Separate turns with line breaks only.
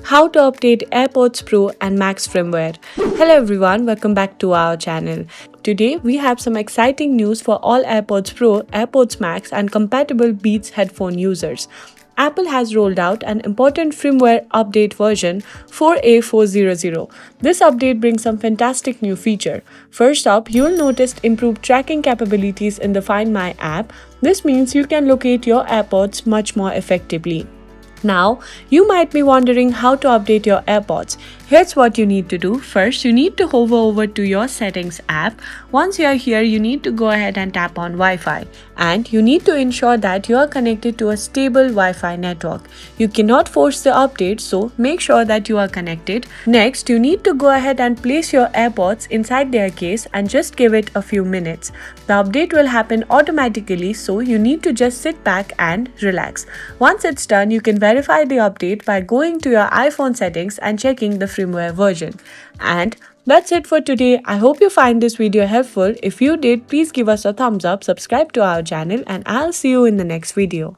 how to update AirPods Pro and Max firmware. Hello everyone, welcome back to our channel. Today we have some exciting news for all AirPods Pro, AirPods Max and compatible Beats headphone users. Apple has rolled out an important firmware update version 4A400. This update brings some fantastic new feature. First up, you'll notice improved tracking capabilities in the Find My app. This means you can locate your AirPods much more effectively. Now, you might be wondering how to update your AirPods. Here's what you need to do. First, you need to hover over to your Settings app. Once you are here, you need to go ahead and tap on Wi-Fi. And you need to ensure that you are connected to a stable Wi-Fi network. You cannot force the update, so make sure that you are connected. Next, you need to go ahead and place your AirPods inside their case and just give it a few minutes. The update will happen automatically, so you need to just sit back and relax. Once it's done, you can verify the update by going to your iPhone settings and checking the firmware version. And that's it for today. I hope you find this video helpful. If you did, please give us a thumbs up, subscribe to our channel, and I'll see you in the next video.